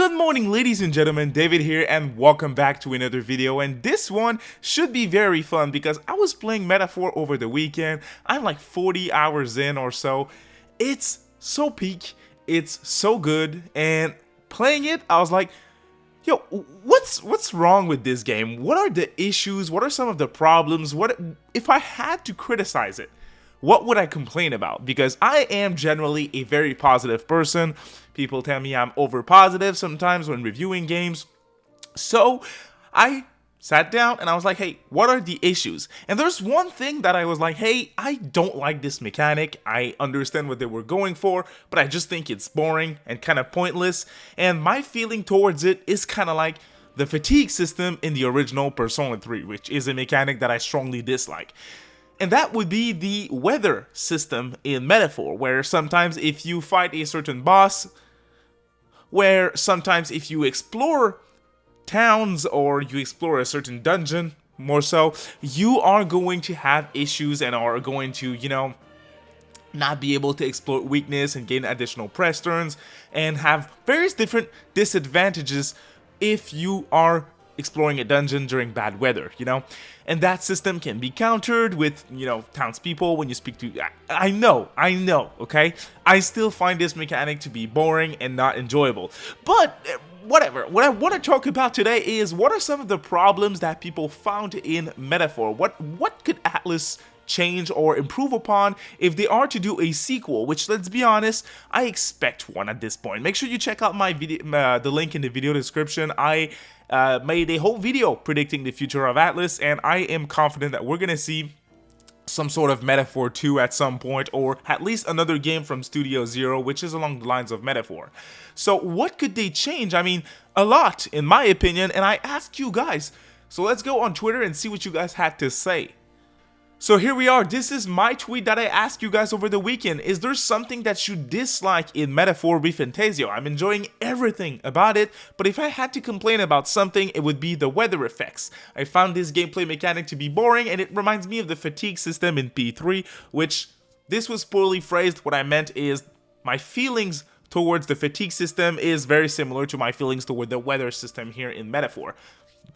Good morning, ladies and gentlemen, David here, and welcome back to another video. And this one should be very fun because I was playing Metaphor over the weekend. I'm like 40 hours in or so. It's so peak, it's so good, and playing it, I was like, yo, what's wrong with this game? What are the issues? What are some of the problems? What if I had to criticize it? What would I complain about? Because I am generally a very positive person. People tell me I'm over positive sometimes when reviewing games. So I sat down and I was like, hey, what are the issues? And there's one thing that I was like, hey, I don't like this mechanic. I understand what they were going for, but I just think it's boring and kind of pointless. And my feeling towards it is kind of like the fatigue system in the original Persona 3, which is a mechanic that I strongly dislike. And that would be the weather system in Metaphor, where sometimes if you fight a certain boss, where sometimes if you explore towns or you explore a certain dungeon, more so, you are going to have issues and are going to, not be able to exploit weakness and gain additional press turns and have various different disadvantages if you are exploring a dungeon during bad weather, and that system can be countered with, townspeople when you speak to. I know, okay? I still find this mechanic to be boring and not enjoyable, but whatever. What I want to talk about today is what are some of the problems that people found in Metaphor? What could Atlus change or improve upon if they are to do a sequel, which, let's be honest, I expect one at this point. Make sure you check out my video, the link in the video description. I made a whole video predicting the future of Atlus, and I am confident that we're gonna see some sort of Metaphor 2 at some point, or at least another game from Studio Zero, which is along the lines of Metaphor. So what could they change? I mean, a lot, in my opinion, and I asked you guys. So let's go on Twitter and see what you guys had to say. So here we are. This is my tweet that I asked you guys over the weekend. Is there something that you dislike in Metaphor ReFantazio? I'm enjoying everything about it, but if I had to complain about something, it would be the weather effects. I found this gameplay mechanic to be boring, and it reminds me of the fatigue system in P3, which, this was poorly phrased. What I meant is my feelings towards the fatigue system is very similar to my feelings toward the weather system here in Metaphor.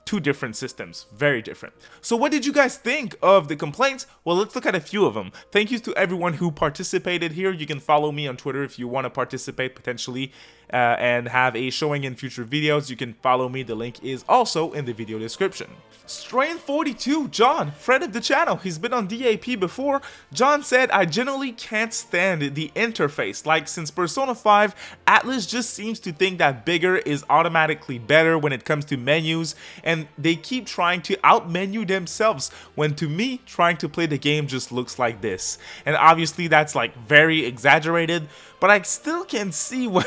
Two different systems, very different. So what did you guys think of the complaints? Well, let's look at a few of them. Thank you to everyone who participated here. You can follow me on Twitter if you want to participate potentially and have a showing in future videos. You can follow me. The link is also in the video description. Strain42, John, friend of the channel. He's been on DAP before. John said, I generally can't stand the interface. Like, since Persona 5, Atlus just seems to think that bigger is automatically better when it comes to menus, and they keep trying to out-menu themselves, when to me, trying to play the game just looks like this. And obviously that's like very exaggerated, but I still can see what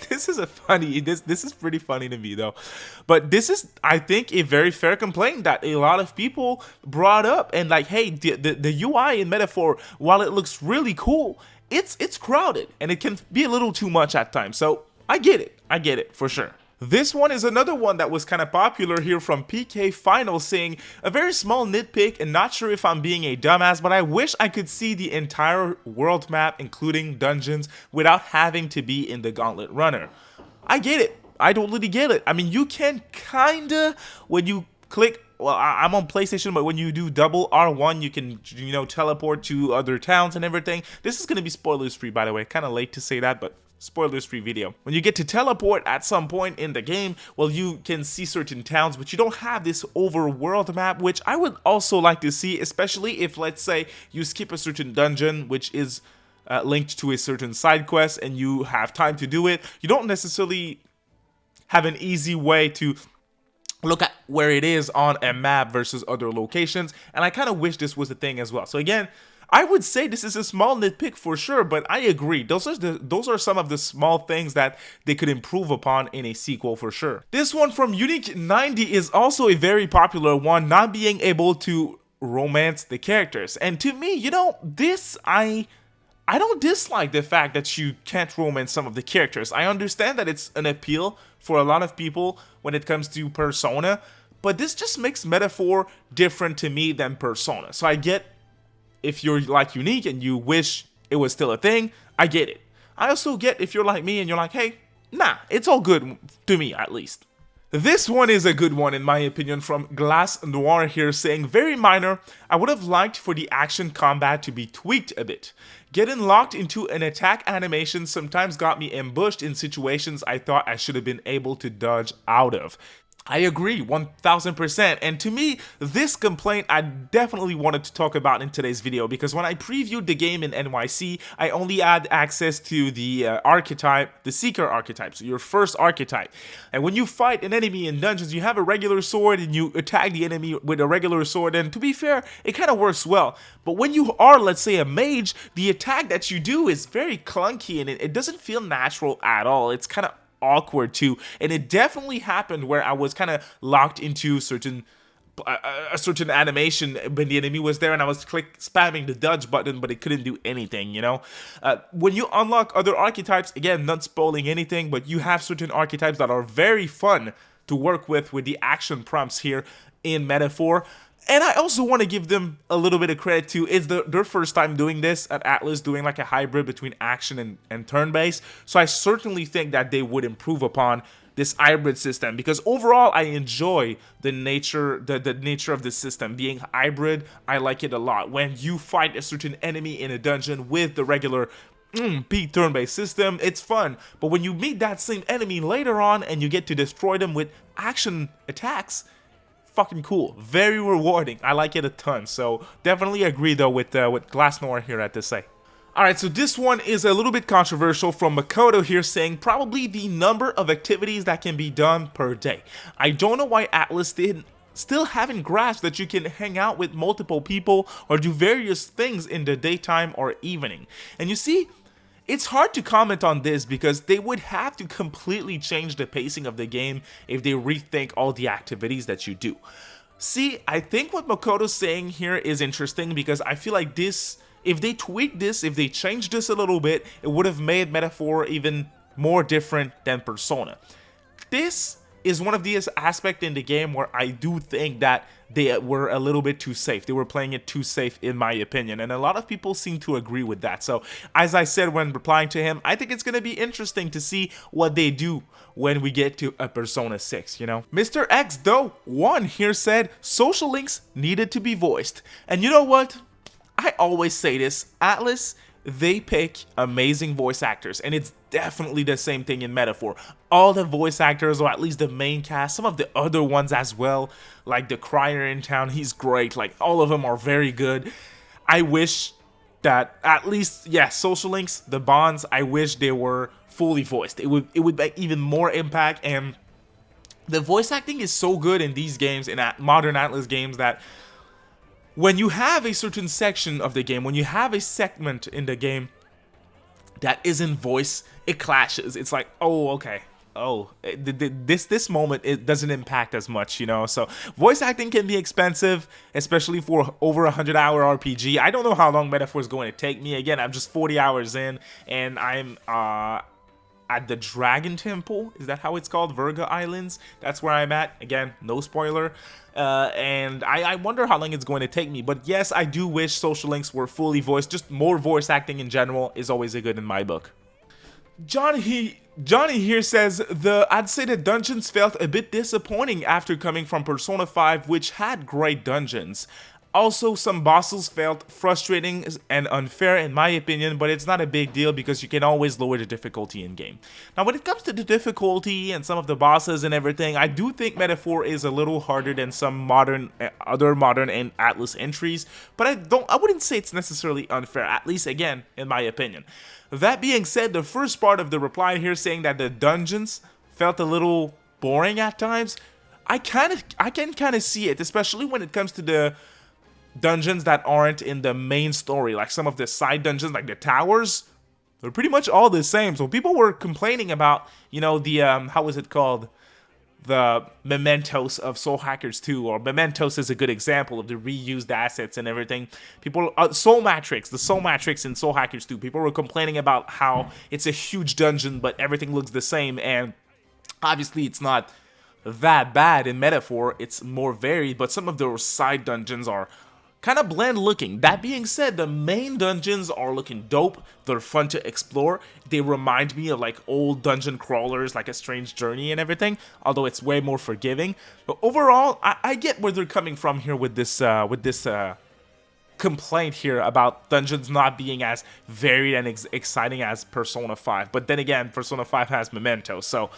this is this is pretty funny to me though. But this is, I think, a very fair complaint that a lot of people brought up, and like, hey, the UI in Metaphor, while it looks really cool, it's crowded and it can be a little too much at times. So I get it for sure. This one is another one that was kind of popular here from PK Final, saying, a very small nitpick, and not sure if I'm being a dumbass, but I wish I could see the entire world map, including dungeons, without having to be in the Gauntlet Runner. I get it. I totally get it. I mean, you can kinda, when you click, well, I'm on PlayStation, but when you do double R1, you can, teleport to other towns and everything. This is going to be spoilers free, by the way. Kind of late to say that, but spoilers free video. When you get to teleport at some point in the game, well, you can see certain towns, but you don't have this overworld map, which I would also like to see, especially if, let's say, you skip a certain dungeon, which is linked to a certain side quest, and you have time to do it. You don't necessarily have an easy way to look at where it is on a map versus other locations, and I kind of wish this was a thing as well. So again, I would say this is a small nitpick for sure, but I agree. Those are some of the small things that they could improve upon in a sequel for sure. This one from Unique90 is also a very popular one, not being able to romance the characters. And to me, this, I don't dislike the fact that you can't romance some of the characters. I understand that it's an appeal for a lot of people when it comes to Persona, but this just makes Metaphor different to me than Persona. So I get, if you're like Unique and you wish it was still a thing, I get it. I also get if you're like me and you're like, hey, nah, it's all good to me at least. This one is a good one in my opinion from Glass Noir here saying, very minor, I would have liked for the action combat to be tweaked a bit. Getting locked into an attack animation sometimes got me ambushed in situations I thought I should have been able to dodge out of. I agree 1000%, and to me, this complaint I definitely wanted to talk about in today's video because when I previewed the game in NYC, I only had access to the archetype, the Seeker archetype, so your first archetype. And when you fight an enemy in dungeons, you have a regular sword and you attack the enemy with a regular sword, and to be fair, it kind of works well. But when you are, let's say, a mage, the attack that you do is very clunky and it doesn't feel natural at all. It's kind of awkward too, and it definitely happened where I was kind of locked into a certain animation when the enemy was there and I was spamming the dodge button, but it couldn't do anything, you know. When you unlock other archetypes, again, not spoiling anything, but you have certain archetypes that are very fun to work with the action prompts here in Metaphor. And I also want to give them a little bit of credit too. It's their first time doing this at ATLUS, doing like a hybrid between action and turn-based. So I certainly think that they would improve upon this hybrid system because overall I enjoy the nature of this system. Being hybrid, I like it a lot. When you fight a certain enemy in a dungeon with the regular peak turn-based system, it's fun. But when you meet that same enemy later on and you get to destroy them with action attacks, fucking cool, very rewarding. I like it a ton. So definitely agree though with Glass Noir here at this say. Alright, so this one is a little bit controversial from Makoto here saying probably the number of activities that can be done per day. I don't know why ATLUS still haven't grasped that you can hang out with multiple people or do various things in the daytime or evening. And you see, it's hard to comment on this because they would have to completely change the pacing of the game if they rethink all the activities that you do. See, I think what Makoto's saying here is interesting because I feel like this, if they tweak this, if they change this a little bit, it would have made Metaphor even more different than Persona. This is one of these aspects in the game where I do think that they were a little bit too safe. They were playing it too safe in my opinion, and a lot of people seem to agree with that. So as I said when replying to him, I think it's going to be interesting to see what they do when we get to a Persona 6, you know. Mr. X though, one here said social links needed to be voiced. And you know what? I always say this, ATLUS, they pick amazing voice actors, and it's definitely the same thing in Metaphor. All the voice actors, or at least the main cast, some of the other ones as well, like the crier in town, he's great, like all of them are very good. I wish that at least, yeah, social links, the bonds, I wish they were fully voiced. It would make even more impact, and the voice acting is so good in these games, in modern ATLUS games, that when you have a certain section of the game, when you have a segment in the game that isn't voice, it clashes. It's like, oh, okay. Oh, this moment, it doesn't impact as much, you know? So voice acting can be expensive, especially for over 100-hour RPG. I don't know how long Metaphor is going to take me. Again, I'm just 40 hours in, and I'm at the Dragon Temple. Is that how it's called? Virga Islands. That's where I'm at. Again, no spoiler. And I wonder how long it's going to take me. But yes, I do wish social links were fully voiced. Just more voice acting in general is always a good in my book. Johnny here says, I'd say the dungeons felt a bit disappointing after coming from Persona 5, which had great dungeons. Also, some bosses felt frustrating and unfair in my opinion, but it's not a big deal because you can always lower the difficulty in game. Now, when it comes to the difficulty and some of the bosses and everything, I do think Metaphor is a little harder than some other modern and ATLUS entries, but I wouldn't say it's necessarily unfair, at least again, in my opinion. That being said, the first part of the reply here saying that the dungeons felt a little boring at times, I can kind of see it, especially when it comes to the dungeons that aren't in the main story. Like some of the side dungeons, like the towers, they're pretty much all the same. So people were complaining about, you know, the how was it called, the mementos of Soul Hackers 2, or mementos is a good example of the reused assets and everything. People, Soul Matrix, the Soul Matrix in Soul Hackers 2, people were complaining about how it's a huge dungeon but everything looks the same, and obviously it's not that bad in Metaphor. It's more varied, but some of those side dungeons are kind of bland looking. That being said, the main dungeons are looking dope. They're fun to explore. They remind me of like old dungeon crawlers, like A Strange Journey and everything, although it's way more forgiving. But overall, I get where they're coming from here with this complaint here about dungeons not being as varied and exciting as Persona 5. But then again, Persona 5 has Memento, so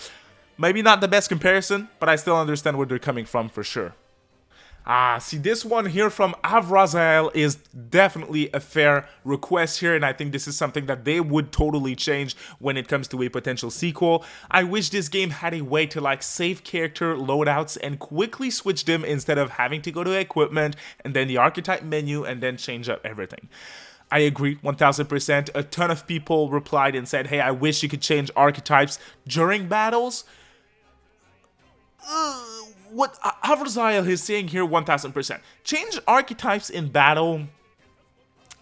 maybe not the best comparison, but I still understand where they're coming from for sure. See, this one here from Avrazael is definitely a fair request here, and I think this is something that they would totally change when it comes to a potential sequel. I wish this game had a way to like save character loadouts and quickly switch them instead of having to go to equipment and then the archetype menu and then change up everything. I agree 1000%. A ton of people replied and said, hey, I wish you could change archetypes during battles. What Avrazael is saying here 1000%. Change archetypes in battle.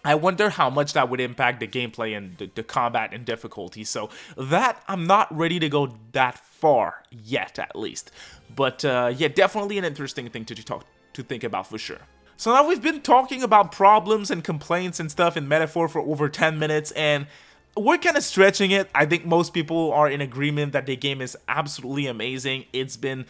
I wonder how much that would impact the gameplay and the combat and difficulty. So that I'm not ready to go that far yet, at least. But yeah, definitely an interesting thing to think about for sure. So now we've been talking about problems and complaints and stuff in Metaphor for over 10 minutes, and we're kind of stretching it. I think most people are in agreement that the game is absolutely amazing. It's been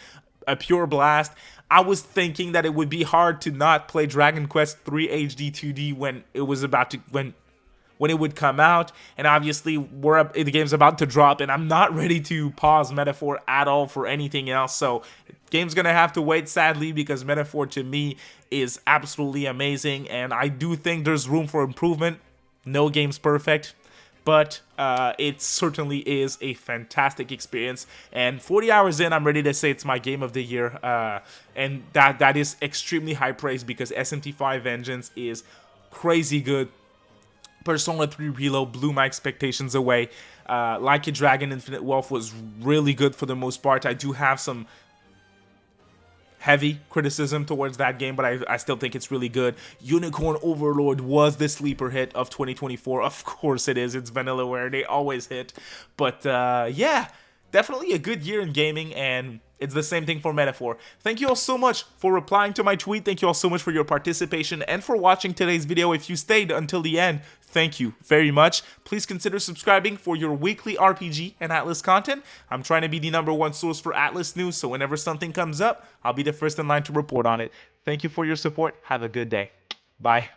a pure blast. I was thinking that it would be hard to not play Dragon Quest 3 HD 2D when it was about to when it would come out, and obviously the game's about to drop, and I'm not ready to pause Metaphor at all for anything else. So game's gonna have to wait, sadly, because Metaphor to me is absolutely amazing, and I do think there's room for improvement. No game's perfect, but it certainly is a fantastic experience, and 40 hours in, I'm ready to say it's my game of the year, and that is extremely high praise because SMT5 Vengeance is crazy good. Persona 3 Reload blew my expectations away. Like a Dragon Infinite Wealth was really good for the most part. I do have some heavy criticism towards that game, but I still think it's really good. Unicorn Overlord was the sleeper hit of 2024. Of course it is. It's Vanillaware. They always hit. But yeah, definitely a good year in gaming, and it's the same thing for Metaphor. Thank you all so much for replying to my tweet. Thank you all so much for your participation and for watching today's video. If you stayed until the end, thank you very much. Please consider subscribing for your weekly RPG and Atlus content. I'm trying to be the #1 source for Atlus news, so whenever something comes up, I'll be the first in line to report on it. Thank you for your support. Have a good day. Bye.